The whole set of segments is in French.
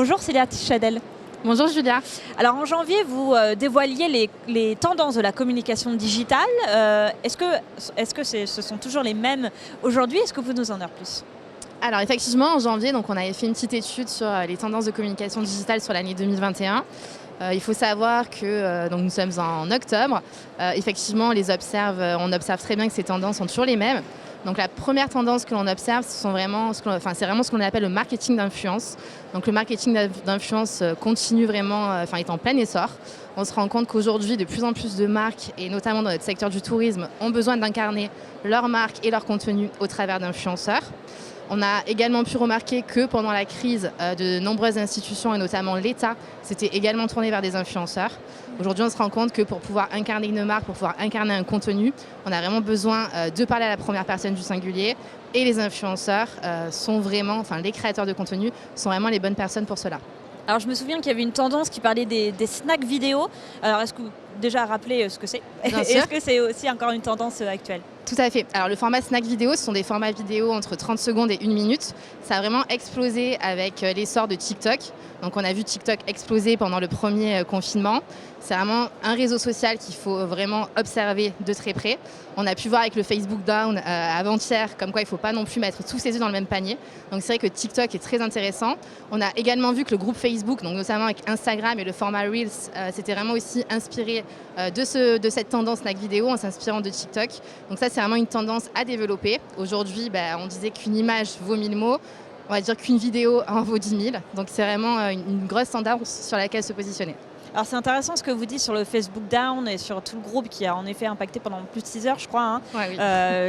Bonjour Célia Tichadel. Bonjour Julia. Alors en janvier, vous dévoiliez les tendances de la communication digitale. Est-ce que ce sont toujours les mêmes aujourd'hui? Est-ce que vous nous en dire plus? Alors effectivement, en janvier, on avait fait une petite étude sur les tendances de communication digitale sur l'année 2021. Il faut savoir que nous sommes en octobre. Effectivement, on observe très bien que ces tendances sont toujours les mêmes. Donc la première tendance que l'on observe, c'est vraiment ce qu'on appelle le marketing d'influence. Donc le marketing d'influence continue vraiment, est en plein essor. On se rend compte qu'aujourd'hui, de plus en plus de marques, et notamment dans notre secteur du tourisme, ont besoin d'incarner leur marque et leur contenu au travers d'influenceurs. On a également pu remarquer que pendant la crise, de nombreuses institutions, et notamment l'État, s'étaient également tournés vers des influenceurs. Aujourd'hui, on se rend compte que pour pouvoir incarner une marque, pour pouvoir incarner un contenu, on a vraiment besoin de parler à la première personne du singulier. Et les influenceurs les créateurs de contenu sont vraiment les bonnes personnes pour cela. Alors je me souviens qu'il y avait une tendance qui parlait des snacks vidéo. Alors est-ce que vous déjà rappeler ce que c'est? Est-ce que c'est aussi encore une tendance actuelle? Tout à fait. Alors le format snack vidéo, ce sont des formats vidéo entre 30 secondes et 1 minute. Ça a vraiment explosé avec l'essor de TikTok. Donc on a vu TikTok exploser pendant le premier confinement. C'est vraiment un réseau social qu'il faut vraiment observer de très près. On a pu voir avec le Facebook Down avant-hier, comme quoi il ne faut pas non plus mettre tous ses œufs dans le même panier. Donc c'est vrai que TikTok est très intéressant. On a également vu que le groupe Facebook, donc notamment avec Instagram et le format Reels, s'était vraiment aussi inspiré de cette tendance snack vidéo en s'inspirant de TikTok. Donc ça, c'est vraiment une tendance à développer. Aujourd'hui, on disait qu'une image vaut 1000 mots. On va dire qu'une vidéo en vaut 10 000. Donc c'est vraiment une grosse tendance sur laquelle se positionner. Alors c'est intéressant ce que vous dites sur le Facebook Down et sur tout le groupe qui a en effet impacté pendant plus de 6 heures, je crois, Ouais, oui.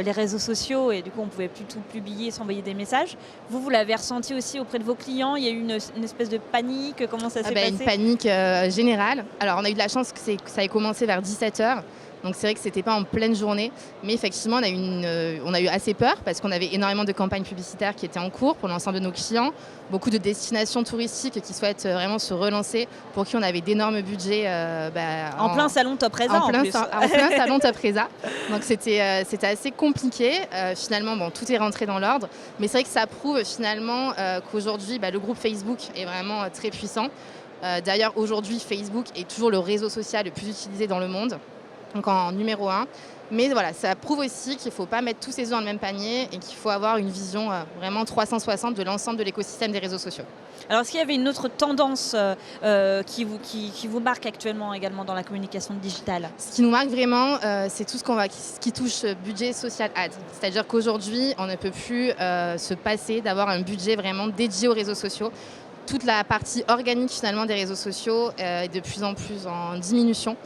Les réseaux sociaux, et du coup on ne pouvait plus tout publier, s'envoyer des messages. Vous l'avez ressenti aussi auprès de vos clients? Il y a eu une espèce de panique? Comment ça s'est passé? Une panique générale. Alors on a eu de la chance que ça ait commencé vers 17 heures. Donc c'est vrai que ce n'était pas en pleine journée, mais effectivement on a eu assez peur parce qu'on avait énormément de campagnes publicitaires qui étaient en cours pour l'ensemble de nos clients, beaucoup de destinations touristiques qui souhaitent vraiment se relancer, pour qui on avait d'énormes budgets. En plein salon Top Resa en plein salon Top Resa. Donc c'était assez compliqué. Finalement, tout est rentré dans l'ordre, mais c'est vrai que ça prouve finalement qu'aujourd'hui, le groupe Facebook est vraiment très puissant. D'ailleurs, aujourd'hui, Facebook est toujours le réseau social le plus utilisé dans le monde. Donc en numéro 1. Mais voilà, ça prouve aussi qu'il ne faut pas mettre tous ses œufs dans le même panier et qu'il faut avoir une vision vraiment 360 de l'ensemble de l'écosystème des réseaux sociaux. Alors est-ce qu'il y avait une autre tendance qui vous marque actuellement également dans la communication digitale? Ce qui nous marque vraiment, c'est tout ce qui touche budget social ad. C'est-à-dire qu'aujourd'hui, on ne peut plus se passer d'avoir un budget vraiment dédié aux réseaux sociaux. Toute la partie organique finalement des réseaux sociaux est de plus en plus en diminution.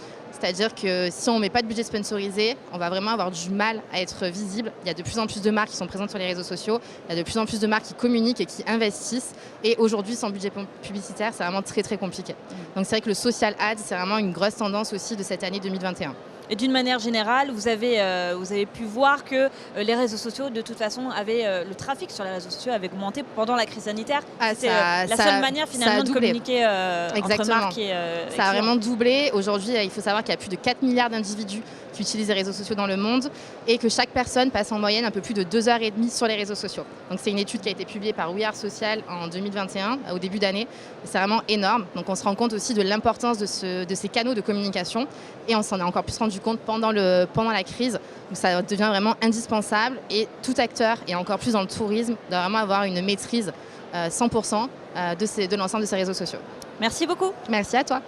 C'est-à-dire que si on ne met pas de budget sponsorisé, on va vraiment avoir du mal à être visible. Il y a de plus en plus de marques qui sont présentes sur les réseaux sociaux. Il y a de plus en plus de marques qui communiquent et qui investissent. Et aujourd'hui, sans budget publicitaire, c'est vraiment très très compliqué. Donc c'est vrai que le social ad, c'est vraiment une grosse tendance aussi de cette année 2021. Et d'une manière générale, vous avez pu voir que les réseaux sociaux, de toute façon, le trafic sur les réseaux sociaux avait augmenté pendant la crise sanitaire. C'est la seule manière finalement de communiquer entre marques et ça a vraiment doublé. Aujourd'hui, il faut savoir qu'il y a plus de 4 milliards d'individus qui utilisent les réseaux sociaux dans le monde et que chaque personne passe en moyenne un peu plus de 2h30 sur les réseaux sociaux. Donc c'est une étude qui a été publiée par We Are Social en 2021, au début d'année. C'est vraiment énorme. Donc on se rend compte aussi de l'importance de ces canaux de communication et on s'en est encore plus rendu compte pendant la crise, où ça devient vraiment indispensable et tout acteur, et encore plus dans le tourisme, doit vraiment avoir une maîtrise 100% de l'ensemble de ces réseaux sociaux. Merci beaucoup. Merci à toi.